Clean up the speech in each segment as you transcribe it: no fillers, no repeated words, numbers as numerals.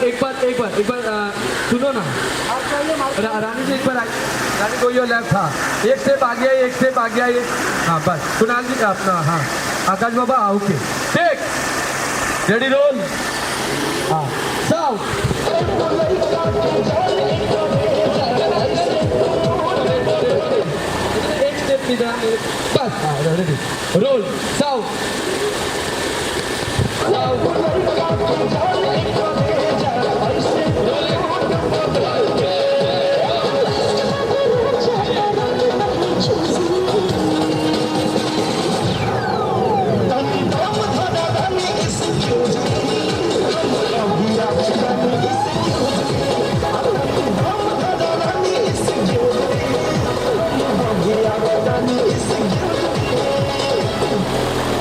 एक बार सुनो ना रानी जी, एक बार रानी को यो लेफ्ट। हाँ, एक स्टेप आ गया, एक स्टेप आ गया, एक। हाँ बस कुणाल जी अपना। हाँ आकाश बाबा ओके टेक रेडी रोल। हाँ साउथ एक स्टेप सीधा बस। हाँ रेडी रोल साउथ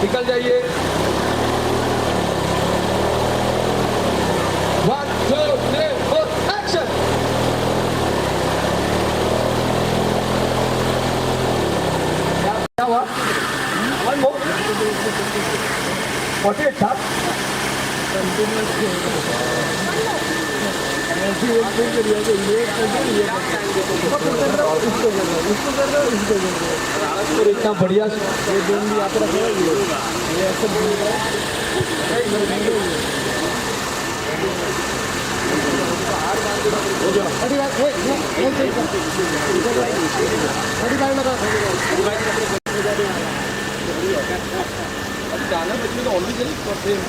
निकल जाइए। 1 2 3 4 एक्शन। क्या हुआ? वन मोर 48 था। इतना बढ़िया जाना बच्चे तो ऑलरेडी करते हैं।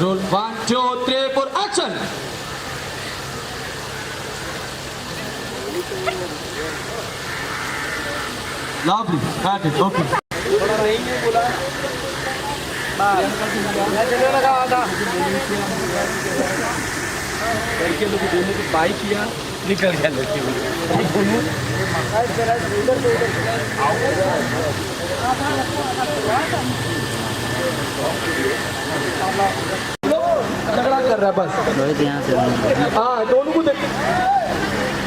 Roll 1 2 3 4 action. Lovely got it okay. थोड़ा नहीं बोला चलने लगा था लड़के लोग दोनों को बाई किया निकल गया लड़के झगड़ा कर रहा है बस। यहाँ से हाँ दोनों को देख।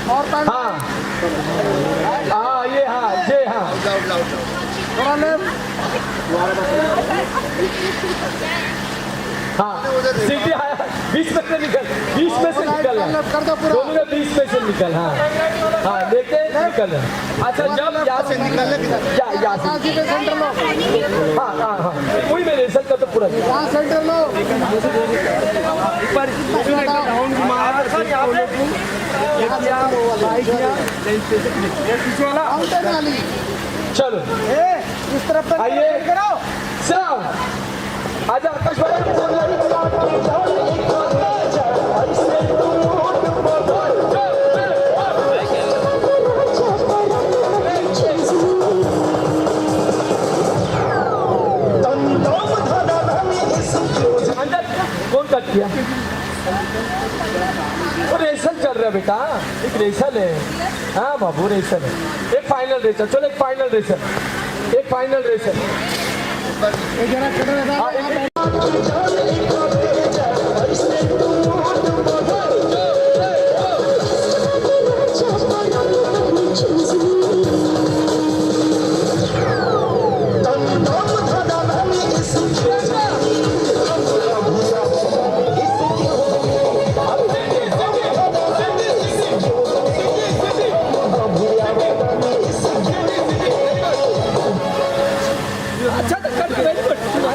हाँ हाँ ये हाँ जे हाँ थोड़ा हाँ सीटी आया 20 में से निकल 20 में से निकल दोनों में 20 में से निकल। हाँ हाँ लेके निकल। अच्छा जब यहाँ से निकलने यहाँ सेंटर लो। हाँ हाँ हाँ वही मेरे रिजल्ट का तो पूरा यहाँ सेंटर लो। चलो इस तरफ आइए आजा आकाश कौन कट किया? वो रेसल चल रहा है बेटा, एक रेसल है। हाँ बाबू रेसल है। एक फाइनल रेसल चलो, एक फाइनल रेसल, एक फाइनल रेसल।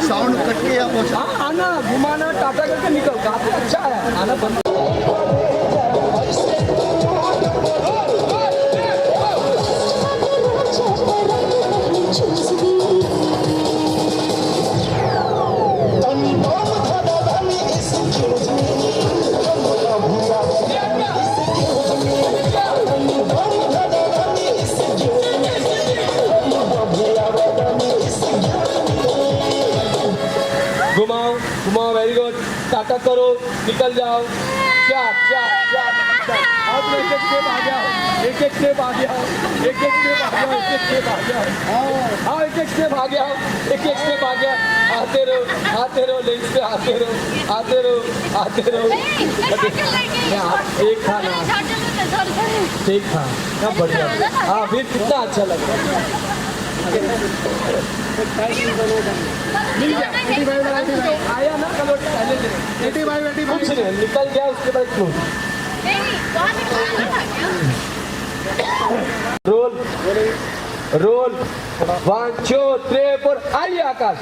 साउंड कट के आना घुमाना टाटा करके निकल। काफी अच्छा है आना बंद। घुमाओ घुमाओ, वेरी गुड, टाटा करो, निकल जाओ, चार चार चार चार, आओ तुम एक एक स्टेप आ जाओ, एक एक स्टेप आ जाओ, एक एक स्टेप आ जाओ, एक एक स्टेप आ जाओ, आओ एक एक स्टेप आ गया, एक एक स्टेप आ गया, आते रहो लेंस पे आते रहो, आते रहो, आते रहो, एक था ना, ठीक था ना, बढ़िया, हाँ फिर कितना अच्छा लगा। आया ना कल पहले कुछ नहीं, निकल गया उसके बाद क्लोज। रोल 1 2 3 4, आइए आकाश।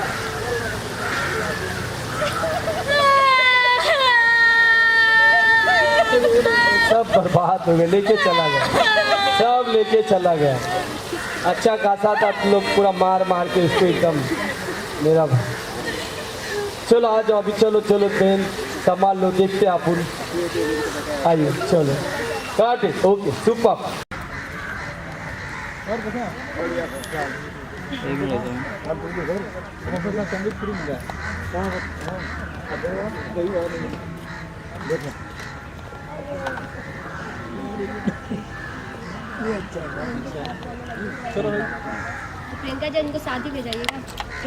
सब बर्बाद हो गए, लेके चला गया, सब लेके चला गया। अच्छा खासा था, तुम लोग पूरा मार मार के इसको एकदम मेरा। चलो आ जाओ अभी, चलो चलो ट्रेन संभाल लो, देखते आप आइए, चलो काटे, ओके सुपर। प्रियंका जी इनको साथ ही ले जाइएगा।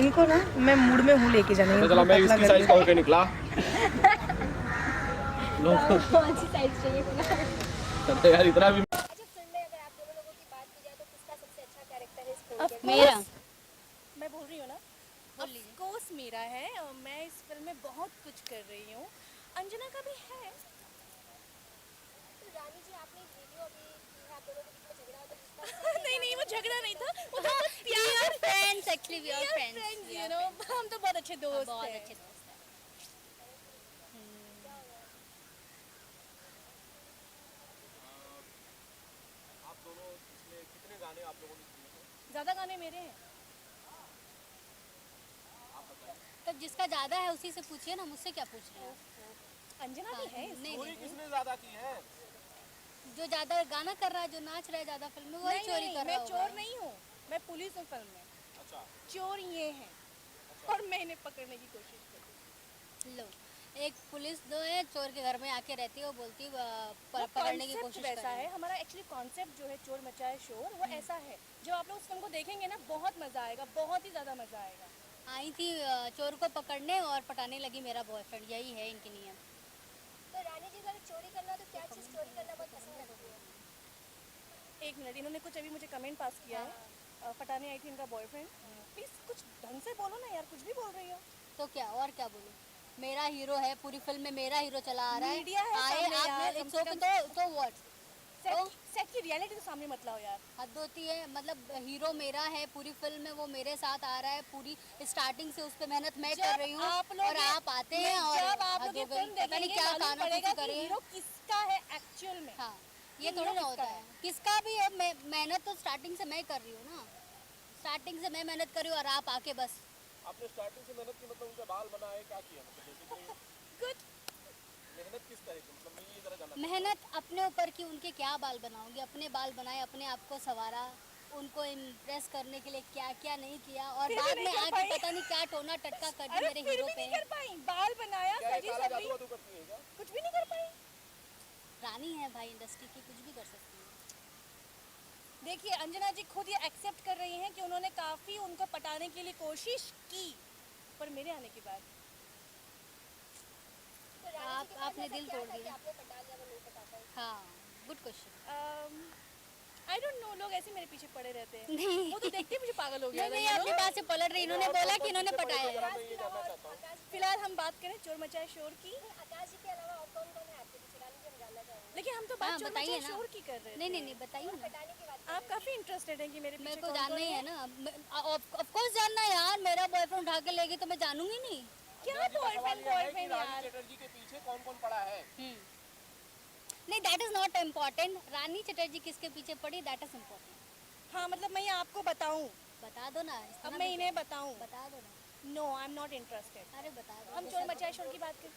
इनको ना मैं मूड में हूँ लेके जाने चला मैं इसकी साइज का होके निकला। कौन सी साइज चाहिए चलते यार इतना भी। अच्छा फिल्म में अगर आप दोनों लोगों की बात की जाए तो किसका सबसे अच्छा कैरेक्टर है इस फिल्म के? मेरा। मैं बोल रही हूँ ना, ऑफ कोर्स मेरा है। मैं इस फिल्म में बहुत कुछ कर रही हूँ। अंजना का भी है। तो रानी जी आपने एक वीडियो अभी की है, आप दोनों के बीच में झगड़ा होता है नहीं नहीं, वो झगड़ा नहीं था, वो तो प्यार। Friends, actually we are friends, you know, हम तो बहुत अच्छे दोस्त बहुत हैं। अच्छे दोस्त हैं। आप दोनों इसमें कितने गाने आप लोगों ने सुने थे? ज्यादा गाने मेरे हैं। तब जिसका ज्यादा है उसी से पूछिए ना, मुझसे क्या पूछ रहे हैं? अंजना भी है इसमें। नहीं चोरी नहीं, किसने ज्यादा की है? जो ज्यादा गाना कर रहा है, जो नाच रहा है ज्यादा फिल्म में, वही चोरी कर रहा मैं होगा। चोर नहीं हूँ, मैं पुलिस हूँ फिल्म में। अच्छा चोर ये हैं और मैं इन्हें पकड़ने की कोशिश कर रही लो, एक पुलिस जो है चोर के घर में आके रहती है, वो बोलती है पकड़ने की concept कोशिश वैसा कर रही है हमारा। एक्चुअली कॉन्सेप्ट जो है चोर मचाए शोर, वो ऐसा है। जब आप लोग उस फिल्म को देखेंगे ना, बहुत मजा आएगा, बहुत ही ज्यादा मजा आएगा। आई थी चोर को पकड़ने और पटाने लगी मेरा बॉयफ्रेंड, यही है इनकी नियम। तो रानी जी अगर चोरी करना तो क्या चीज़ चोरी करना बहुत पसंद लगती है? एक मिनट, इन्होंने कुछ अभी मुझे कमेंट पास किया है। पटाने आई थी इनका बॉयफ्रेंड। प्लीज कुछ ढंग से बोलो ना यार, कुछ भी बोल रही हो। तो क्या, और क्या बोलूं? मेरा हीरो है, पूरी फिल्म में मेरा हीरो चला आ रहा है। मीडिया है आए सामने यार, आप कम से कम। तो व्हाट, सेट की रियलिटी तो सामने मत लाओ यार। हद होती है। मतलब हीरो मेरा है, पूरी फिल्म में वो मेरे साथ आ रहा है, पूरी स्टार्टिंग से उस पे मेहनत मैं कर रही हूँ, और आप आते हैं और जब आप लोग हद ये हो गई। फिल्म पता नहीं देखेंगे क्या मालूम काना पड़ेगा कुछ कि करे। हीरो किसका है एक्चुअल में। हाँ, ये हीरो थोड़ी ना किसका होता है, किसका भी है। मेहनत तो स्टार्टिंग से मैं कर रही हूँ ना, स्टार्टिंग से मैं मेहनत कर रही हूँ, और आप आके बस। आपने स्टार्टिंग से मेहनत की, मतलब उनके बाल बनाए, क्या किया मतलब बेसिकली गुड। मेहनत किस तरह की, मतलब मैं ये जरा जानना मेहनत अपने ऊपर की, उनके क्या बाल बनाओगे, अपने बाल बनाए, अपने आप को संवारा, उनको इम्प्रेस करने के लिए क्या क्या नहीं किया, और फिर भी बाद नहीं में कर आके पाई। पता नहीं क्या टोना टटका कर दी अरे मेरे फिर हीरो भी पे। नहीं कर पाई, बाल बनाया, क्या ये सजी काला सवरी, जादू वादू करती है क्या? कुछ भी नहीं कर पाई। रानी है भाई इंडस्ट्री की, कुछ भी कर सकती है। देखिए अंजना जी खुद ये एक्सेप्ट कर रही हैं कि उन्होंने काफी उनको पटाने के लिए कोशिश की, पर मेरे आने के बाद आपने दिल तोड़ दिया। हाँ, good question. I don't know, लोग ऐसे मेरे पीछे पड़े रहते हैं। नहीं। वो तो देखते ही मुझे पागल हो गया। नहीं, अपनी बात से पलट रही। इन्होंने बोला कि इन्होंने पटाया है। मैं ये जानना चाहता हूँ। फिलहाल हम बात करें चोर मचाए शोर की। आकाश जी के अलावा और कौन कौन है आपके पीछे? रानी जी हम जानना चाहेंगे। लेकिन हम तो हाँ, बात चोर बताइए मचाए ना। शोर की कर रहे थे। नहीं, बताइए ना। आप काफी इंटरेस्टेड हैं कि मेरे पीछे मेरे को कौन जानना कौन ही है। है ना, ऑफ कोर्स जानना है यार। मेरा बॉयफ्रेंड उठा के लेगी तो मैं जानूंगी नहीं। क्या सवाल बॉयफ्रेंड यह है कि बॉयफ्रेंड रानी यार। चटर्जी के पीछे कौन कौन पड़ा है? नहीं, दैट इज नॉट इम्पोर्टेंट। रानी चटर्जी किसके पीछे पड़ी, दैट इज इम्पोर्टेंट। हाँ मतलब मैं ये आपको बताऊं, बता दो ना। अब मैं इन्हें बताऊं। बता दो ना। No I am not interested. अरे बता दो। हम चोर मचाए शोर की बात करें।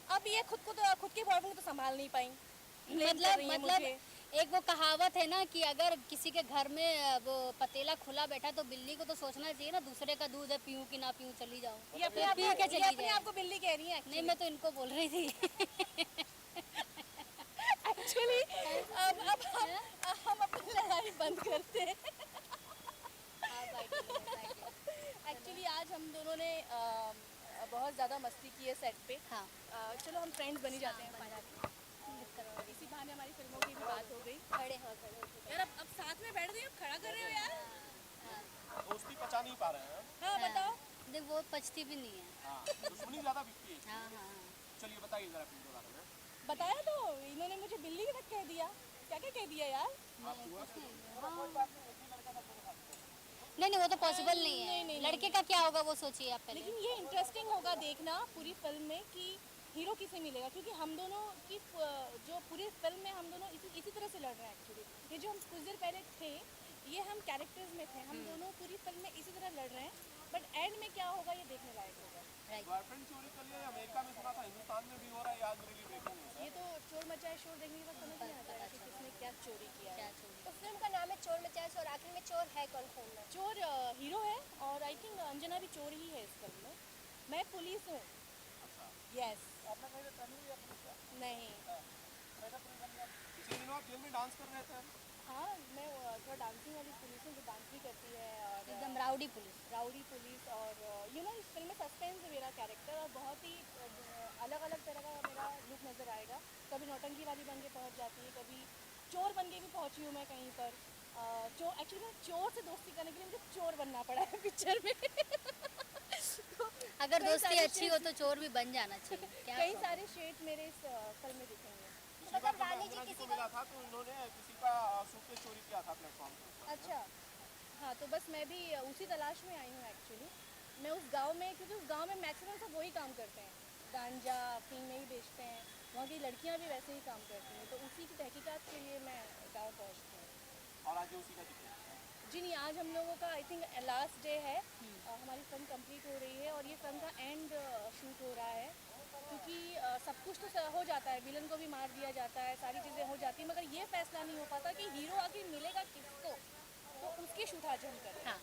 अब ये खुद के बॉयफ्रेंड को तो संभाल नहीं पाई। Blame कर रही हैं मुझे। एक वो कहावत है ना कि अगर किसी के घर में वो पतीला खुला बैठा तो बिल्ली को तो सोचना चाहिए ना दूसरे का दूध है पीऊँ कि ना पीऊँ चली जाऊँ। ये अपने आप पी के ये चली अपने जाए। आप को बिल्ली कह रही है नहीं मैं तो इनको बोल रही थी। एक्चुअली अब हम अपनी लड़ाई बंद करते हैं। एक्चुअली आज हम दोनों ने बहुत ज़्यादा मस्ती की है सेट पे। हाँ चलो हम फ्रेंड्स बन ही जाते हैं फाइनली। इसी बहाने हमारी फिल्मों की भी बात हो गई। खड़े हो खड़े। यार अब साथ में बैठ गए, अब खड़ा कर रहे हो यार। दोस्ती पचा नहीं पा रहे हैं। हाँ बताओ। नहीं वो पचती भी नहीं है। हाँ, दुश्मनी ज्यादा बिकती है। हाँ हाँ हाँ। चलिए बताइए जरा फिल्म के बारे में। बताया तो इन्होंने मुझे बिल्ली तक कह दिया। क्या क्या कह दिया यार। नहीं नहीं वो तो पॉसिबल नहीं है। नहीं, लड़के का क्या होगा वो सोचिए आप पहले। लेकिन ये इंटरेस्टिंग होगा देखना पूरी फिल्म में कि हीरो किसे मिलेगा, क्योंकि हम दोनों की जो पूरी फिल्म में हम दोनों इसी तरह से लड़ रहे हैं। एक्चुअली ये जो हम कुछ देर पहले थे ये हम कैरेक्टर्स में थे, हम दोनों पूरी फिल्म में इसी तरह लड़ रहे हैं। बट एंड में क्या होगा ये देखने लायक होगा। बॉयफ्रेंड चोरी कर लिया अमेरिका में, सुना था हिंदुस्तान में भी हो रहा है, आज रिलीज ब्रेकिंग न्यूज़ है। ये तो चोर मचाए शोर देखने के बाद समझ नहीं आता है कि किसने क्या चोरी किया है। क्या चोरी। तो फिल्म का नाम है चोर मचाए शोर, आखिर में चोर है कौन फिल्म में? चोर हीरो है और आई थिंक अंजना भी चोर ही है इस फिल्म में। मैं पुलिस हूँ। यस। नहीं। पिछले दिनों आप जेल में डांस कर रहे थे। हाँ मैं थोड़ा डांसिंग वाली पुलिस हूँ जो डांस भी करती है और एकदम राउडी पुलिस। Rowdy police. और यू नो इस फिल्म में सस्पेंस है मेरा कैरेक्टर और बहुत ही अलग अलग तरह का मेरा लुक नज़र आएगा। कभी नौटंकी वाली बन के पहुँच जाती है, कभी चोर बन के भी पहुँची हूँ मैं कहीं पर। चोर एक्चुअली मैं चोर से दोस्ती करने के लिए मुझे चोर बनना पड़ा है पिक्चर में। अगर कई दोस्ती सारे अच्छी हो तो चोर भी बन जाना चाहिए। क्या कई सारे शेड मेरे इस फिल्म में दिखेंगे। मतलब रानी जी किसी को मिला था तो इन्होंने किसी का सूटकेस चोरी किया था प्लेटफॉर्म पे। अच्छा हाँ, तो बस मैं भी उसी तलाश में आई हूँ एक्चुअली। मैं उस गांव में, क्योंकि उस गांव में मैक्सिमम सब वही काम करते हैं, गांजा अफीम में ही बेचते हैं, वहाँ की लड़कियाँ भी वैसे ही काम करती हैं। तो उसी की तहकीकात के लिए मैं गाँव पहुँचती हूँ। और आज उसी का जिक्र है। जी नहीं, आज हम लोगों का आई थिंक लास्ट डे है। हमारी फिल्म कंप्लीट हो रही है और ये फिल्म का एंड शूट हो रहा है, क्योंकि सब कुछ तो हो जाता है, विलन को भी मार दिया जाता है, सारी चीज़ें हो जाती हैं, मगर ये फैसला नहीं हो पाता कि हीरो आखिर मिलेगा किसको। तो उसके शूट आज हम करें। हाँ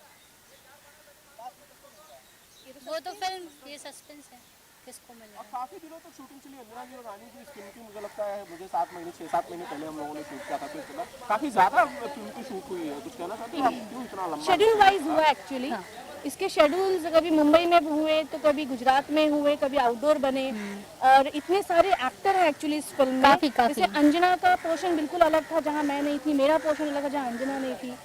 ये तो वो तो फिल्म ये सस्पेंस है किसको मिलेगा। और काफी दिनों तक शूटिंग चली अंजना जी और रानी की इस फिल्म की। मुझे लगता है मुझे 7 महीने 6-7 महीने पहले हम लोगों ने शूट किया था, तो इसके बाद काफी ज्यादा फिल्म की शूट हुई है। कुछ कहना चाहते हैं आप, क्यों इतना लंबा? शेड्यूल वाइज हुआ एक्चुअली। इसके शेड्यूल्स कभी मुंबई में हुए तो कभी गुजरात में हुए, कभी आउटडोर बने। और इतने सारे एक्टर हैं एक्चुअली इस फिल्म में। काफी। जैसे अंजना का पोर्शन बिल्कुल अलग था जहाँ मैं नहीं थी, मेरा पोर्शन अलग था जहाँ अंजना नहीं थी,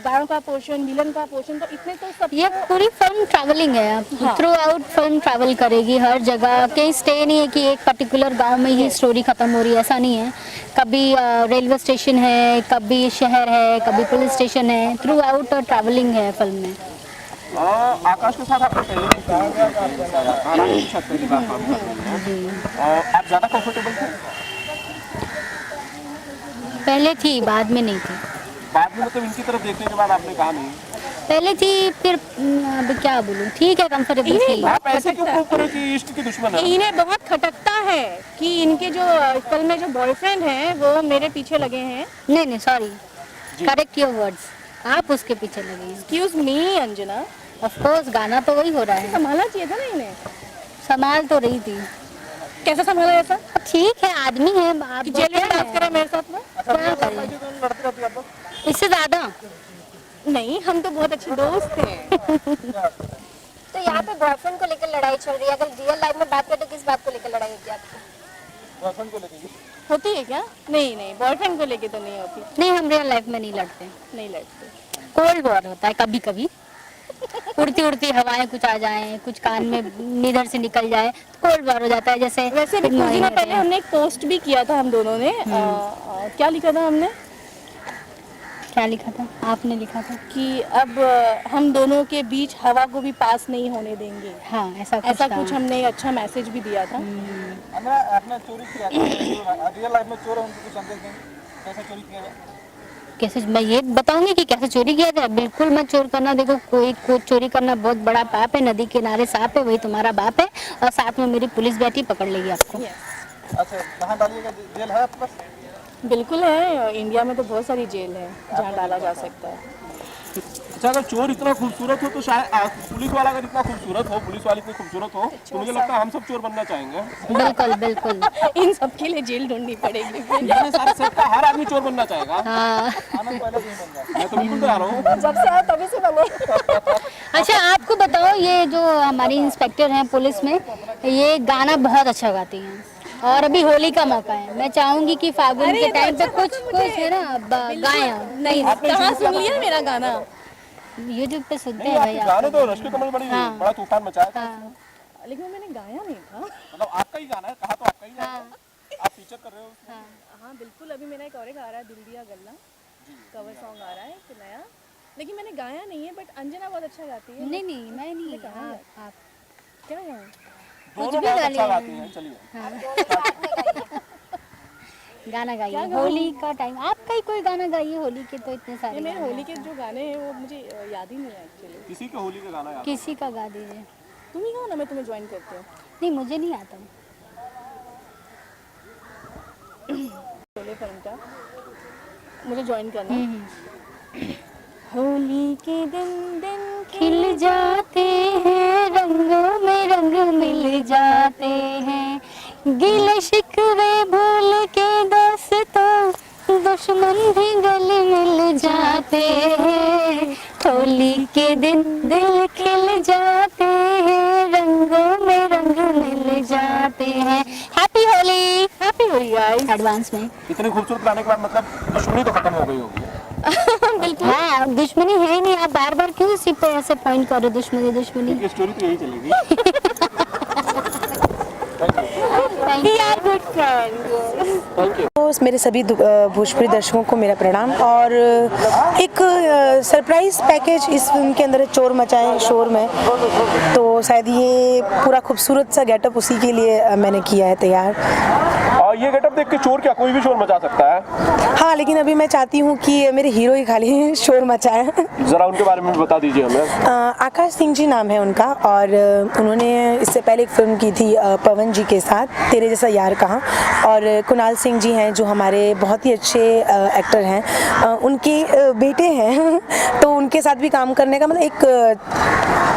गाँव का पोर्शन, विलन का पोर्शन, तो इतने तो सब। ये पूरी फिल्म ट्रैवलिंग है। थ्रू आउट फिल्म ट्रैवल करेगी हर जगह। कहीं स्टे नहीं है कि एक पर्टिकुलर गांव में ही स्टोरी खत्म हो रही है, ऐसा नहीं है। कभी रेलवे स्टेशन है, कभी शहर है, कभी पुलिस स्टेशन है। थ्रू आउट ट्रैवलिंग है फिल्म में। आकाश के साथ आपने पहले भी रानी की छत पे भी काम करते हैं। आप ज्यादा कंफर्टेबल थे? पहले थी, बाद में नहीं थी। बाद में मतलब इनकी तरफ देखने के बाद आपने कहा नहीं? पहले थी, फिर अब क्या बोलूं, ठीक है कंफर्टेबल थी। आप ऐसे क्यों प्रूव करें कि इश्क की दुश्मन है? इन्हें बहुत खटकता है कि इनके जो फिल्म में जो बॉयफ्रेंड हैं वो मेरे पीछे लगे हैं। नहीं नहीं सॉरी, करेक्ट योर वर्ड्स, आप उसके पीछे लगे हैं। Excuse me Anjana, of course गाना तो वही हो रहा है। संभालना चाहिए था ना इन्हें। संभाल तो रही थी। कैसा संभाला ऐसा? ठीक है, आदमी है आप। कि जेल में डांस करें मेरे साथ में? क्या करें इससे ज्यादा? नहीं, हम तो बहुत अच्छे दोस्त हैं। तो यहाँ पे बॉयफ्रेंड को लेकर लड़ाई चल रही है, अगर रियल लाइफ में बात करें तो किस बात को लेकर लड़ाई होती है आपकी? बॉयफ्रेंड को लेके? होती है क्या? नहीं नहीं, बॉयफ्रेंड को लेके तो नहीं होती। नहीं, हम रियल लाइफ में नहीं लड़ते। नहीं लड़ते। कोल्ड वॉर होता है कभी कभी। उड़ती उड़ती हवाएं कुछ आ जाएं, कुछ कान में इधर से निकल जाए तो कोल्ड वॉर हो जाता है। जैसे वैसे भी कुछ दिनों पहले हमने एक पोस्ट भी किया था हम दोनों ने। क्या लिखा था हमने? क्या लिखा था? आपने लिखा था कि अब हम दोनों के बीच हवा को भी पास नहीं होने देंगे। हाँ, ऐसा कुछ हमने एक अच्छा मैसेज भी दिया था। आपने चोरी किया था, रियल लाइफ में चोर है, उनको कुछ संदेश देंगे कैसे चोरी किया जाए? कैसे? मैं ये बताऊंगी कि कैसे चोरी किया जाए? बिल्कुल मत चोर करना। देखो, कोई चोरी करना बहुत बड़ा पाप है। नदी किनारे सांप है, वही तुम्हारा बाप है, और साथ में मेरी पुलिस बैठी पकड़ लेगी आपको। अच्छा, कहाँ डालिएगा? जेल है आपके पास? बिल्कुल है, इंडिया में तो बहुत सारी जेल है जहाँ डाला जा सकता है। अच्छा, अगर चोर इतना खूबसूरत हो तो शायद पुलिस वाला अगर इतना खूबसूरत हो, पुलिस वाली इतनी खूबसूरत हो तो मुझे लगता है हम सब चोर बनना चाहेंगे। बिल्कुल बिल्कुल। इन सब के लिए जेल ढूंढनी पड़ेगी। इतने सारे सेट का हर आदमी चोर बनना चाहेगा। हाँ। मैं तो बिल्कुल तैयार हूँ। जब से आए तभी से बने। अच्छा आपको बताओ, ये जो हमारी इंस्पेक्टर हैं पुलिस में, ये गाना बहुत अच्छा गाती हैं और अभी होली का मौका है, मैं चाहूंगी कि फागुन के टाइम पे कुछ है ना गाएं। नहीं, कहाँ सुन लिया मेरा गाना? यूट्यूब पे सुनते नहीं, हैं आपके भैया। गाने तो रश के कमल बड़ा तूफान मचाया था। हाँ लेकिन मैंने गाया नहीं था। मतलब आपका ही गाना है, कहा तो आपका ही गाना है। आप फीचर कर रहे हो उसमें। हाँ बिल्कुल, अभी मेरा एक और गा रहा है, दिल दिया गल्ला कवर सॉन्ग आ रहा है एक नया, लेकिन मैंने गाया नहीं है, बट अंजना बहुत अच्छा गाती है। नहीं नहीं मैं नहीं, आप क्या गाऊँ? दोनों बहुत अच्छा गाती हैं। चलिए गाना गाइए, होली का टाइम आपका ही कोई गाना गाइए, होली के तो इतने सारे मेरे गाने होली के जो गाने हैं वो मुझे याद ही नहीं है एक्चुअली। किसी के होली का गाना याद किसी का गा दीजिए। तुम ही गाओ ना, मैं तुम्हें ज्वाइन करती हूँ। नहीं मुझे नहीं आता। शोले फिल्म का मुझे ज्वाइन करना। होली के दिन दिन खिल जाते हैं, रंगों में रंग मिल जाते हैं, गिले शिकवे भूल के दोस्तों दुश्मन भी गले मिल जाते हैं, होली के दिन दिल खिल जाते हैं, रंगों में रंग मिल जाते हैं। हैप्पी होली गाइस एडवांस में। इतने खूबसूरत गाने के बाद मतलब दुश्मनी तो खत्म हो गई होगी। बिल्कुल हाँ, दुश्मनी है ही नहीं। आप बार बार क्यों इसी पे ऐसे पॉइंट कर रहे हो, दुश्मनी? ये स्टोरी तो यही चलेगी। तो मेरे सभी भोजपुरी दर्शकों को मेरा प्रणाम। और एक सरप्राइज पैकेज इस फिल्म के अंदर है, चोर मचाए शोर में, तो शायद ये पूरा खूबसूरत सा गेटअप उसी के लिए मैंने किया है तैयार। और ये गेटअप देख के चोर क्या कोई भी शोर मचा सकता है। हाँ, लेकिन अभी मैं चाहती हूँ कि मेरे हीरो ही खाली शोर मचाए। जरा उनके बारे में बता दीजिए हमें। आकाश सिंह जी नाम है उनका, और उन्होंने इससे पहले एक फिल्म की थी पवन जी के साथ, तेरे जैसा यार कहाँ। और कुणाल सिंह जी हैं जो हमारे बहुत ही अच्छे एक्टर हैं, उनके बेटे हैं तो उनके साथ भी काम करने का मतलब एक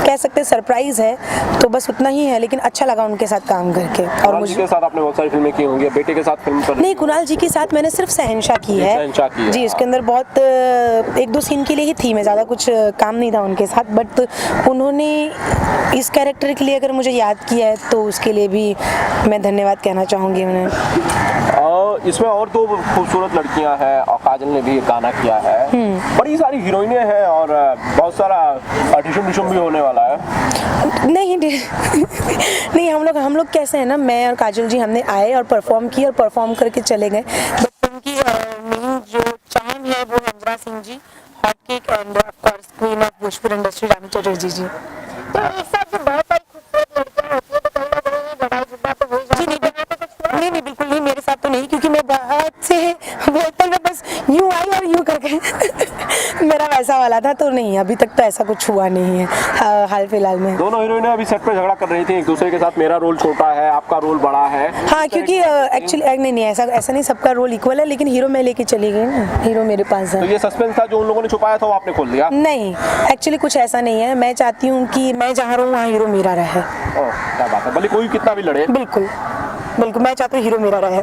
कह सकते हैं सरप्राइज है, तो बस उतना ही है, लेकिन अच्छा लगा उनके साथ काम करके। और मुझे के साथ आपने बहुत सारी फिल्में की होंगी, बेटे के साथ फिल्म कर नहीं, कुणाल जी के साथ मैंने सिर्फ शहंशाह की है जी। इसके अंदर बहुत एक दो सीन के लिए ही थी, मैं ज़्यादा कुछ काम नहीं था उनके साथ, बट उन्होंने इस कैरेक्टर के लिए अगर मुझे याद किया है तो उसके लिए भी मैं धन्यवाद कहना चाहूँगी उन्हें। इसमें और दो खूबसूरत लड़कियां हैं और काजल ने भी एक गाना किया है। बड़ी सारी हीरोइनें हैं और बहुत सारा ऑडिशन भी होने वाला है। नहीं नहीं, हम लोग कैसे हैं ना, मैं और काजल जी हमने आए और परफॉर्म किए और परफॉर्म करके चले गए, बट उनकी मेन जो चार्म है वो Anjana Singh ji, hot cake, and of course queen of Bhojpuri industry Rani Chatterjee ji. तो एक साथ जो बहुत सारी खूबसूरत लड़कियां होती है तो कहीं ना कहीं ये लड़ाई झगड़ा तो हो ही जाता है। नहीं, बिल्कुल नहीं, मेरे साथ तो नहीं, क्योंकि मैं बहुत से बोतल में बस यूं आई और यूं करके मेरा वैसा वाला था, तो नहीं, अभी तक तो ऐसा कुछ हुआ नहीं है हाल फिलहाल में। दोनों हीरोइनें अभी सेट पे झगड़ा कर रही थी एक दूसरे के साथ, मेरा रोल छोटा है, आपका रोल बड़ा है। हाँ, क्योंकि एक्चुअली नहीं, ऐसा नहीं, सबका रोल इक्वल है, लेकिन हीरो मैं लेके चली गई ना, हीरो मेरे पास तो है। ये सस्पेंस था जो उन लोगों ने छुपाया था वो आपने खोल दिया? नहीं, एक्चुअली कुछ ऐसा नहीं है, मैं चाहती हूँ कि मैं जहाँ रहूँ वहाँ हीरो मेरा रहे। क्या बात है, भले कोई कितना भी लड़े। बिल्कुल, मैं चाहती हूँ हीरो मेरा रहे।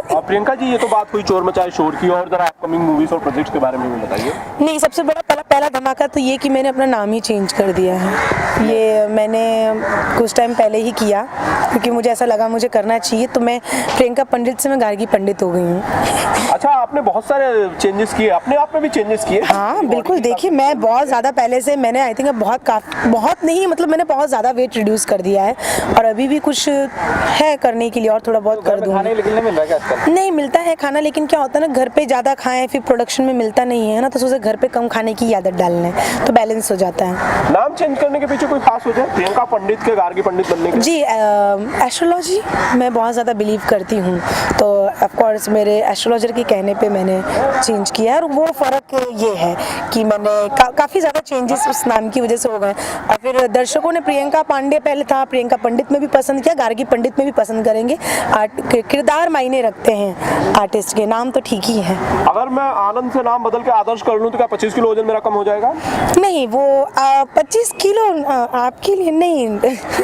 और प्रियंका जी, ये तो बात हुई चोर मचाए शोर की, और जरा अपकमिंग मूवीज और प्रोजेक्ट्स के बारे में भी बताइए। नहीं, सबसे बड़ा पहला धमाका तो ये कि मैंने अपना नाम ही चेंज कर दिया है। ये मैंने कुछ टाइम पहले ही किया, क्योंकि मुझे ऐसा लगा मुझे करना चाहिए, तो मैं प्रियंका पंडित से मैं गार्गी पंडित हो गई हूँ। अच्छा, आपने बहुत सारे चेंजेस किए, अपने आप में भी चेंजेस किए? हाँ बिल्कुल, देखिए मैं बहुत ज़्यादा पहले से मैंने आई थिंक बहुत नहीं, मतलब मैंने बहुत ज़्यादा वेट रिड्यूस कर दिया है, और अभी भी कुछ है करने के लिए, और थोड़ा बहुत कर दूँगी। नहीं मिलता है खाना, लेकिन क्या होता है ना, घर पे ज़्यादा खाएं फिर प्रोडक्शन में मिलता नहीं है ना, तो सोचे घर पे कम खाने की आदत डालना है, तो बैलेंस हो जाता है। नाम चेंज करने के पीछे कोई खास वजह? प्रियंका पंडित के गार्गी पंडित बनने के? जी, एस्ट्रोलॉजी मैं बहुत ज़्यादा बिलीव करती हूँ, तो ऑफ कोर्स मेरे एस्ट्रोलॉजर के कहने पे मैंने चेंज किया है। और वो फ़र्क ये है कि मैंने काफ़ी ज़्यादा चेंजेस उस नाम की वजह से हो गए। और फिर दर्शकों ने प्रियंका पांडे पहले था, प्रियंका पंडित में भी पसंद किया, गार्गी पंडित में भी पसंद करेंगे। किरदार मायने रखते हैं, आर्टिस्ट के नाम तो ठीक ही है। अगर मैं आनंद से नाम बदल के आदर्श कर लूँ तो क्या 25 किलो वजन मेरा कम हो जाएगा? नहीं, वो 25 किलो आपके लिए नहीं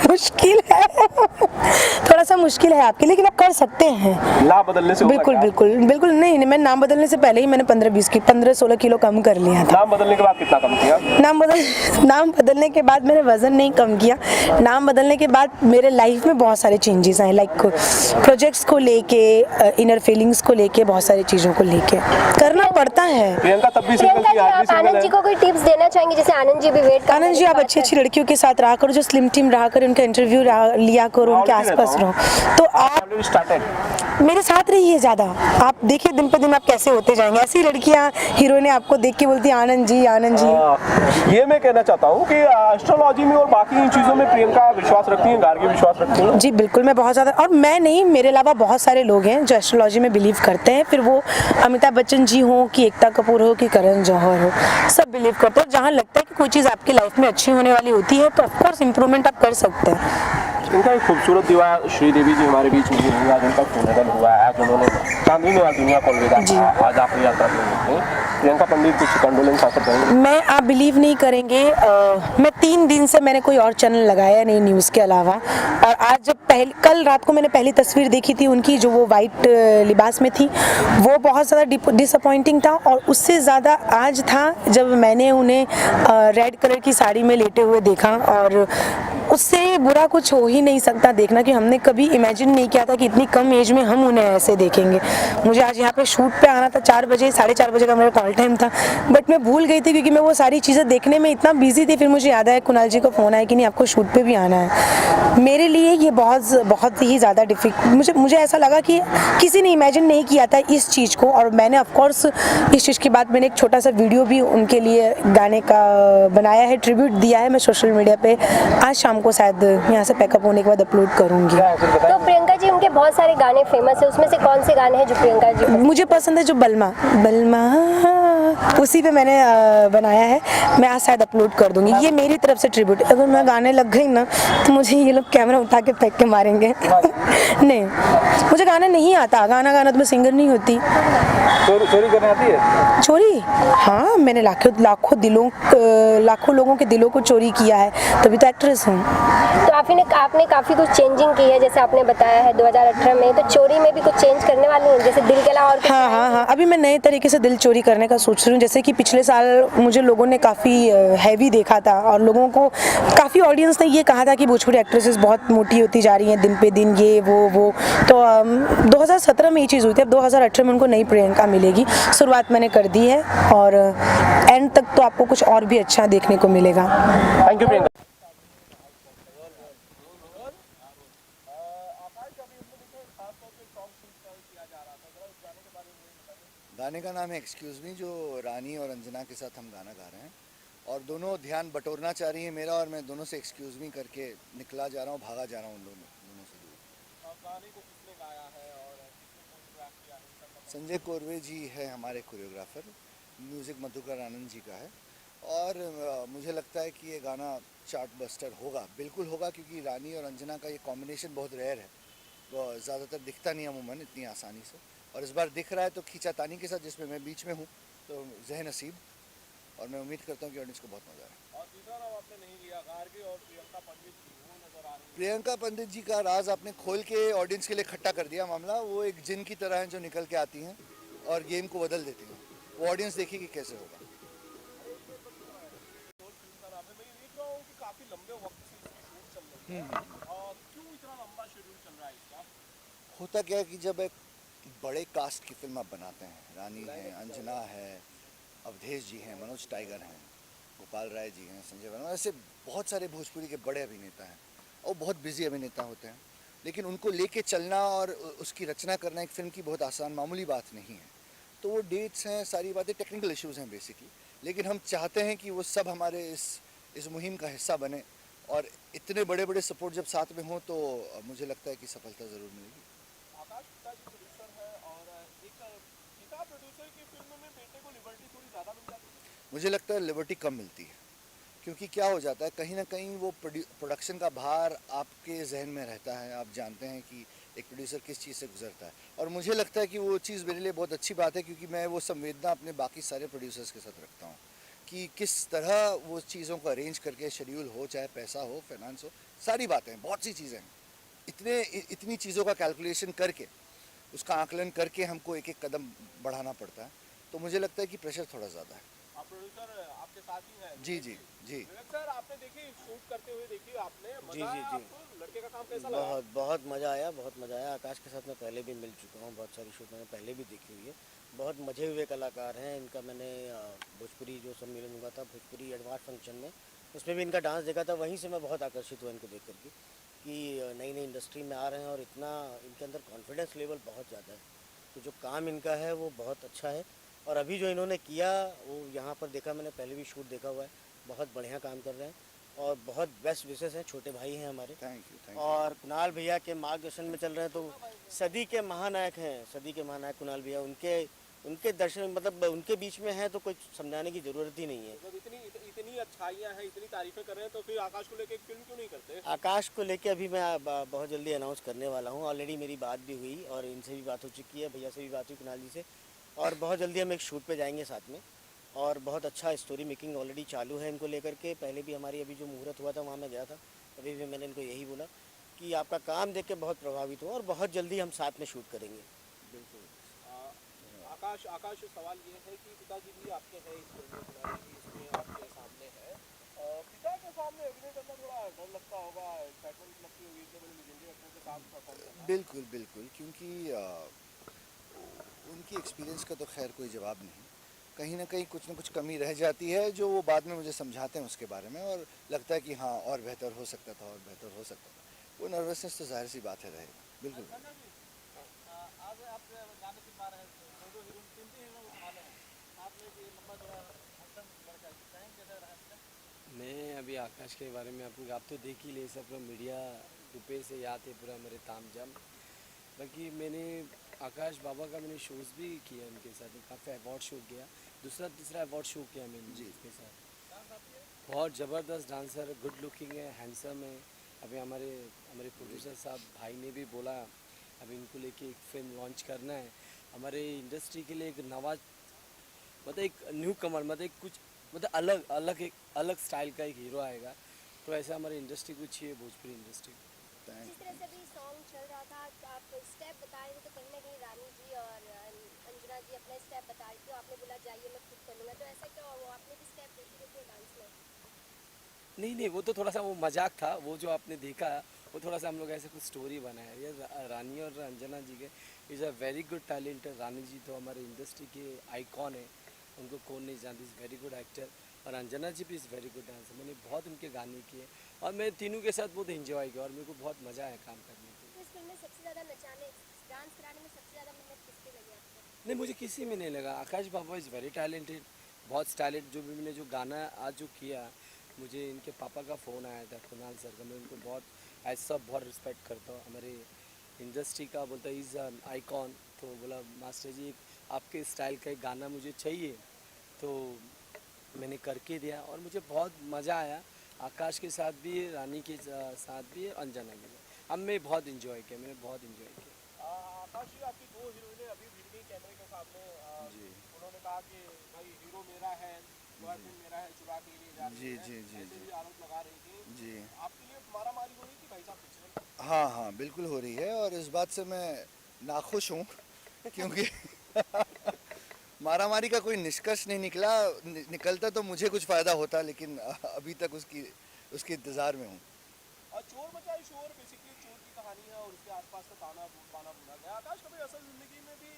मुश्किल है थोड़ा सा मुश्किल है आपके, लेकिन आप कर सकते हैं। नाम बदलने से होगा बिल्कुल क्या? बिल्कुल बिल्कुल नहीं, मैं नाम बदलने से पहले ही मैंने 15-16 किलो कम कर लिया था। नाम बदलने के बाद कितना कम किया? नाम बदलने के बाद मैंने वजन नहीं कम किया। नाम बदलने के बाद मेरे लाइफ में बहुत सारे चेंजेस आए, लाइक प्रोजेक्ट्स को लेके, इनर फीलिंग्स को लेके, बहुत सारी चीज़ों को लेके करना पड़ता है। प्रियंका तब भी सिंगल प्रियंका थी, जी, आज भी आप सिंगल आनंद है। जी को कोई टिप्स देना चाहेंगे? जैसे आनंद जी भी वेट आनंद जी, आप अच्छी अच्छी लड़कियों के साथ रहा करो, जो स्लिम टीम रहा करो, उनका इंटरव्यू लिया करो, उनके आसपास रहो। तो आप स्टार्टेड मेरे साथ रहिए ज़्यादा, आप देखिए दिन पे दिन आप कैसे होते जाएंगे। ऐसी लड़कियां हीरोइनें आपको देख के बोलती हैं आनंद जी आनंद जी। ये मैं कहना चाहता हूँ कि एस्ट्रोलॉजी में और बाकी इन चीज़ों में प्रियंका विश्वास रखती हैं, गार्गी विश्वास रखती हैं? जी बिल्कुल, मैं बहुत ज़्यादा, और मैं नहीं, मेरे अलावा बहुत सारे लोग हैं जो एस्ट्रोलॉजी में बिलीव करते हैं। फिर वो अमिताभ बच्चन जी हो कि एकता कपूर हो कि करण जौहर हो, सब बिलीव करते हैं। जहाँ लगता है कि कोई चीज़ आपकी लाइफ में अच्छी होने वाली होती है तो ऑफकोर्स इंप्रूवमेंट आप कर सकते हैं। इनका एक खूबसूरत दीवार श्रीदेवी जी हमारे बीच में हुई, आज उनका फूनरल हुआ है, आज उन्होंने चांदनी में दुनिया को अलविदा कहा, आज आखिरी यात्रा पे प्रियंका पंडित कुछ कंडोलेंस हासिल करेंगे? मैं, आप बिलीव नहीं करेंगे, मैं 3 दिन से मैंने कोई और चैनल लगाया नहीं न्यूज़ के अलावा। और आज जब कल रात को मैंने पहली तस्वीर देखी थी उनकी, जो वो वाइट लिबास में थी, वो बहुत ज़्यादा डिसअपॉइंटिंग था। और उससे ज़्यादा आज था जब मैंने उन्हें रेड कलर की साड़ी में लेटे हुए देखा। और उससे बुरा कुछ हो ही नहीं सकता देखना, कि हमने कभी इमेजिन नहीं किया था कि इतनी कम एज में हम उन्हें ऐसे देखेंगे। मुझे आज यहाँ पे शूट पे आना था 4 बजे, 4:30 बजे का मेरा कॉल टाइम था, बट मैं भूल गई थी क्योंकि मैं वो सारी चीज़ें देखने में इतना बिजी थी। फिर मुझे याद आया कुणाल जी का फ़ोन आया कि नहीं आपको शूट पे भी आना है। मेरे लिए ये बहुत ही ज़्यादा मुझे ऐसा लगा कि किसी ने इमेजिन नहीं किया था इस चीज़ को। और मैंने ऑफकोर्स इस चीज़ के बाद मैंने एक छोटा सा वीडियो भी उनके लिए गाने का बनाया है, ट्रिब्यूट दिया है। मैं सोशल मीडिया पे आज शाम को शायद यहाँ से पैकअप होने के बाद अपलोड करूँगी। तो प्रियंका जी, उनके बहुत सारे गाने फेमस है, उसमें से कौन से गाने हैं जो प्रियंका जी मुझे पसंद है? जो बलमा उसी पे मैंने बनाया है, मैं आज शायद अपलोड कर दूंगी। ये मेरी तरफ से ट्रिब्यूट। अगर मैं गाने लग गई ना तो मुझे ये लोग कैमरा उठा के फेंक के मारेंगे नहीं, मुझे गाना नहीं आता, गाना तो मैं सिंगर नहीं होती। चोरी करने आती है? चोरी? हाँ, मैंने लाखों लोगों के दिलों को चोरी किया है, तभी तो एक्ट्रेस हूँ। तो आपने काफी कुछ चेंजिंग की है, जैसे आपने बताया है 2018 में, तो चोरी में भी कुछ चेंज करने वाली हैं, जैसे दिल के अलावा और कुछ? हाँ, अभी मैं नए तरीके से दिल चोरी करने का सोच रही हूँ। जैसे कि पिछले साल मुझे लोगों ने काफ़ी हैवी देखा था और लोगों को, काफ़ी ऑडियंस ने ये कहा था कि भोजपुरी एक्ट्रेसेस बहुत मोटी होती जा रही हैं दिन पे दिन, ये वो। तो 2017 में ये चीज़ हुई थी। अब 2018 में उनको नई प्रियंका मिलेगी, शुरुआत मैंने कर दी है और एंड तक तो आपको कुछ और भी अच्छा देखने को मिलेगा। Thank you Priyanka. गाने का नाम है एक्सक्यूज़ मी, जो रानी और अंजना के साथ हम गाना गा रहे हैं और दोनों ध्यान बटोरना चाह रही है मेरा, और मैं दोनों से एक्सक्यूज़ मी करके निकला जा रहा हूँ, भागा जा रहा हूँ उन दोनों से दूर। गाने को किसने गाया है और किसने कोरियोग्राफ किया है? संजय कोरवे जी है हमारे कोरियोग्राफर, म्यूज़िक मधुकर आनंद जी का है। और मुझे लगता है कि ये गाना चार्ट बस्टर होगा, बिल्कुल होगा, क्योंकि रानी और अंजना का ये कॉम्बिनेशन बहुत रेयर है, वो ज़्यादातर दिखता नहीं अमूमन इतनी आसानी से, और इस बार दिख रहा है तो खींचातानी के साथ, जिसमें मैं बीच में हूँ, तो ज़ह नसीब। और मैं उम्मीद करता हूँ कि ऑडियंस को बहुत मज़ा आए। और दूसरा नाम आपने नहीं लिया, गार्गी और प्रियंका पंडित जी, वो नजर आ रही है। प्रियंका पंडित जी का राज आपने खोल के ऑडियंस के लिए इकट्ठा कर दिया मामला। वो एक जिन की तरह हैं जो निकल के आती हैं और गेम को बदल देती हैं। वो ऑडियंस देखेगी कैसे होगा। काफी लंबे वक्त से इसकी शूट चल रही है, क्यों इतना लंबा शेड्यूल चल रहा है इसका? होता क्या है कि जब एक बड़े कास्ट की फिल्म आप बनाते हैं, रानी है, अंजना है, अवधेश जी हैं, मनोज टाइगर हैं, गोपाल राय जी हैं, संजय वर्मा, ऐसे बहुत सारे भोजपुरी के बड़े अभिनेता हैं और बहुत बिजी अभिनेता होते हैं, लेकिन उनको लेके चलना और उसकी रचना करना एक फ़िल्म की बहुत आसान मामूली बात नहीं है। तो वो डेट्स हैं, सारी बातें टेक्निकल इश्यूज़ हैं बेसिकली, लेकिन हम चाहते हैं कि वो सब हमारे इस मुहिम का हिस्सा बने और इतने बड़े बड़े सपोर्ट जब साथ में हों तो मुझे लगता है कि सफलता ज़रूर मिलेगी। आकाश पिताजी प्रोड्यूसर है और एक पिता प्रोड्यूसर की फिल्म में बेटे को लिबर्टी थोड़ी ज़्यादा मिल जाती है। मुझे लगता है लिबर्टी कम मिलती है, क्योंकि क्या हो जाता है कहीं ना कहीं वो प्रोडक्शन का भार आपके जहन में रहता है। आप जानते हैं कि एक प्रोड्यूसर किस चीज़ से गुजरता है, और मुझे लगता है कि वो चीज़ मेरे लिए बहुत अच्छी बात है, क्योंकि मैं वो संवेदना अपने बाकी सारे प्रोड्यूसर्स के साथ रखता हूँ कि किस तरह वो चीज़ों को अरेंज करके, शेड्यूल हो, चाहे पैसा हो, फाइनेंस हो, सारी बातें, बहुत सी चीज़ें हैं, इतनी चीज़ों का कैलकुलेशन करके, उसका आकलन करके हमको एक एक कदम बढ़ाना पड़ता है। तो मुझे लगता है कि प्रेशर थोड़ा ज़्यादा है। आप प्रोड्यूसर आपके साथ ही हैं। जी जी जी। विवेक सर, आपने देखी शूट करते हुए, देखी आपने, जी, मजा जी, आया जी। आपको? लड़के का काम कैसा लगा? बहुत मज़ा आया, बहुत मज़ा आया। आकाश के साथ मैं पहले भी मिल चुका हूँ, बहुत सारी शूट मैंने पहले भी देखी हुई है। बहुत मजे हुए कलाकार हैं। इनका मैंने भोजपुरी जो सम्मेलन हुआ था, भोजपुरी एडवांस फंक्शन में, उसमें भी इनका डांस देखा था। वहीं से मैं बहुत आकर्षित हुआ इनको देख करके कि नई नई इंडस्ट्री में आ रहे हैं और इतना इनके अंदर कॉन्फिडेंस लेवल बहुत ज़्यादा है। तो जो काम इनका है वो बहुत अच्छा है, और अभी जो इन्होंने किया वो यहाँ पर देखा, मैंने पहले भी शूट देखा हुआ है, बहुत बढ़िया काम कर रहे हैं और बहुत बेस्ट विशेष हैं। छोटे भाई हैं हमारे, थैंक यू। और कुणाल भैया के मार्गदर्शन में चल रहे हैं। तो सदी के महानायक हैं, सदी के महानायक कुणाल भैया, उनके दर्शन, मतलब उनके बीच में है तो कुछ समझाने की ज़रूरत ही नहीं है। जब इतनी अच्छाइयाँ हैं, इतनी तारीफें कर रहे हैं, तो फिर आकाश को लेके एक फिल्म क्यों नहीं करते? आकाश को लेके अभी मैं बहुत जल्दी अनाउंस करने वाला हूँ। ऑलरेडी मेरी बात भी हुई और इनसे भी बात हो चुकी है, भैया से भी बात हुई, कुणाल जी से, और बहुत जल्दी हम एक शूट पे जाएंगे साथ में। और बहुत अच्छा स्टोरी मेकिंग ऑलरेडी चालू है इनको लेकर के। पहले भी हमारी अभी जो मुहूर्त हुआ था वहाँ मैं गया था, अभी भी मैंने इनको यही बोला कि आपका काम देख के बहुत प्रभावित हुआ और बहुत जल्दी हम साथ में शूट करेंगे। बिल्कुल। आकाश सवाल ये है कि पिताजी भी आपके हैं इस फिल्म में, कुणाल जी इसमें आपके सामने है। पिता के सामने अभिनय करना थोड़ा डर लगता होगा, एक्साइटमेंट लगती होगी, इतने बड़े लेजेंडरी एक्टर के साथ परफॉर्म करना? बिल्कुल बिल्कुल, क्योंकि उनकी एक्सपीरियंस का तो खैर कोई जवाब नहीं। कहीं ना कहीं कुछ ना कुछ कमी रह जाती है जो वो बाद में मुझे समझाते हैं उसके बारे में, और लगता है कि हाँ और बेहतर हो सकता था, और बेहतर हो सकता था। वो नर्वसनेस तो जाहिर सी बात है रहेगा, बिल्कुल। मैं अभी आकाश के बारे में आपको, आप तो देख ही ले, सब पूरा मीडिया रुपये से याद है पूरा मेरे तामझाम। बाकी मैंने आकाश बाबा का मैंने शोज़ भी किया उनके साथ, काफ़ी अवार्ड शो किया, दूसरा तीसरा अवार्ड शो किया मैंने जी उसके साथ। बहुत ज़बरदस्त डांसर, गुड लुकिंग है, हैंडसम है। अभी हमारे प्रोड्यूसर साहब भाई ने भी बोला अभी इनको लेके एक फिल्म लॉन्च करना है हमारे इंडस्ट्री के लिए, एक नवा, मतलब एक न्यू कमर, मतलब एक कुछ, मतलब एक अलग स्टाइल का एक हीरो आएगा। तो ऐसा हमारी इंडस्ट्री को चाहिए, भोजपुरी इंडस्ट्री। जिस तरह से अभी सॉन्ग चल रहा था, आप स्टेप बता रहे थे, तो कहीं ना कहीं रानी जी और अंजना जी अपना स्टेप बता रही थी, आपने बोला जाइए मैं खुद कर लूँगा, तो ऐसा क्या हुआ? आपने भी स्टेप देखी थी डांस में? नहीं, वो तो थोड़ा सा वो मजाक था, वो जो आपने देखा वो थोड़ा सा हम लोग ऐसे कुछ स्टोरी बनाया। ये रानी और अंजना जी के is a very good talent. Rani ji तो हमारे इंडस्ट्री के आइकॉन है, उनको कौन नहीं जानती, इज़ वेरी गुड एक्टर। और अंजना जी भी इज़ वेरी गुड डांसर। मैंने बहुत उनके गाने किए और मैं तीनों के साथ बहुत इंजॉय किया और मेरे को बहुत मज़ा आया काम करने के। तो इस फिल्म में सबसे ज़्यादा नचाने, डांस कराने में सबसे ज़्यादा मेहनत किसकी लगी आपको? नहीं, मुझे किसी में नहीं लगा। आकाश बाबा इज़ वेरी टैलेंटेड, बहुत टैलेंट। जो भी मैंने जो गाना आज जो किया, मुझे इनके पापा का फ़ोन आया था, कुणाल सर का। मैं उनको बहुत ऐसा बहुत रिस्पेक्ट करता हूँ, हमारे इंडस्ट्री का, बोलता है इज़ एन आइकॉन। तो बोला मास्टर जी आपके स्टाइल का एक गाना मुझे चाहिए, तो मैंने करके दिया और मुझे बहुत मज़ा आया। आकाश के साथ भी, रानी के साथ भी, अंजना के साथ अब मैं बहुत इन्जॉय किया, मैंने बहुत इन्जॉय किया। आकाश जी, आपकी दो हीरोइनें अभी भिड़ गई कैमरे के सामने। जी। उन्होंने कहा कि भाई हीरो मेरा है, बॉयफ्रेंड मेरा है, चुरा के लिए जा रही जी, है, जी, जी, ऐसे जी। भी आरोप लगा रही थी। जी आपके लिए मारामारी हो रही थी भाई साहब पीछे? हाँ हाँ, बिल्कुल हो रही है, और इस बात से मैं नाखुश हूँ क्योंकि मारामारी का कोई निष्कर्ष नहीं निकला। निकलता तो मुझे कुछ फ़ायदा होता, लेकिन अभी तक उसके इंतज़ार में हूँ। और चोर मचाई शोर बेसिकली चोर की कहानी है और उसके आसपास का ताना बाना बुना गया। आकाश, कभी असल ज़िंदगी में भी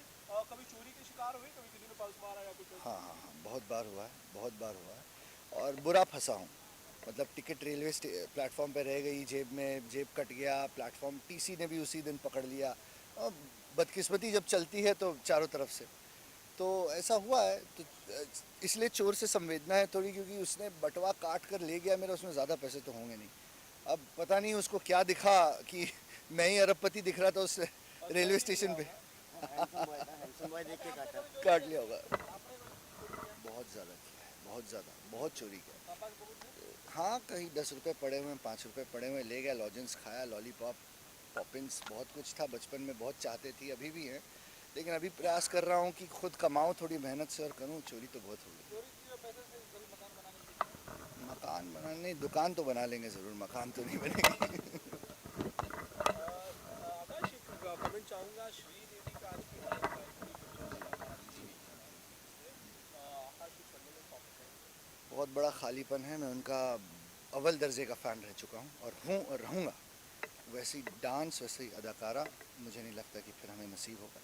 कभी चोरी के शिकार हुए, कभी किसी ने पर्स मारा या कुछ? हाँ हाँ हाँ, बहुत बार हुआ है, बहुत बार हुआ है, और बुरा फंसा हूँ। मतलब टिकट रेलवे प्लेटफॉर्म पे रह गई, जेब कट गया, प्लेटफॉर्म टीसी ने भी उसी दिन पकड़ लिया। और बदकिस्मती जब चलती है तो चारों तरफ से तो ऐसा हुआ है। तो इसलिए चोर से संवेदना है थोड़ी, क्योंकि उसने बटवा काट कर ले गया मेरा, उसमें ज़्यादा पैसे तो होंगे नहीं, अब पता नहीं उसको क्या दिखा कि मैं ही अरबपति दिख रहा था उस रेलवे स्टेशन पे, हैंडसम बॉय देख के काटा। काट लिया होगा। बहुत ज़्यादा किया है, बहुत ज़्यादा, बहुत चोरी किया। हाँ, कहीं 10 रुपये पड़े हुए हैं, 5 रुपये पड़े हुए, ले गया, लॉजेंस खाया, लॉलीपॉप, पॉपिंस, बहुत कुछ था। बचपन में बहुत चाहते थी, अभी भी है, लेकिन अभी प्रयास कर रहा हूँ कि खुद कमाऊँ थोड़ी मेहनत से और करूँ। चोरी तो बहुत हो गई। मकान बनाने, दुकान तो बना लेंगे ज़रूर, मकान तो नहीं बनेगी। आकाश, एक कमेंट चाहूँगा, श्रीदेवी का आज की आकाश कुछ करने में सॉफ्ट है। बहुत बड़ा खालीपन है। मैं उनका अव्वल दर्जे का फ़ैन रह चुका हूँ और हूँ और रहूँगा। वैसी डांस, वैसी अदाकारा मुझे नहीं लगता कि फिर हमें नसीब होगा।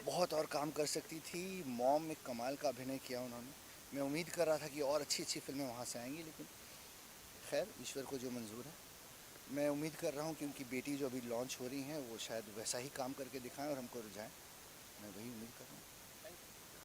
बहुत और काम कर सकती थी। मॉम में कमाल का अभिनय किया उन्होंने। मैं उम्मीद कर रहा था कि और अच्छी अच्छी फिल्में वहाँ से आएंगी, लेकिन खैर ईश्वर को जो मंजूर है। मैं उम्मीद कर रहा हूँ कि उनकी बेटी जो अभी लॉन्च हो रही हैं वो शायद वैसा ही काम करके दिखाएं और हमको रुझाएं। मैं वही उम्मीद कर रहा हूँ।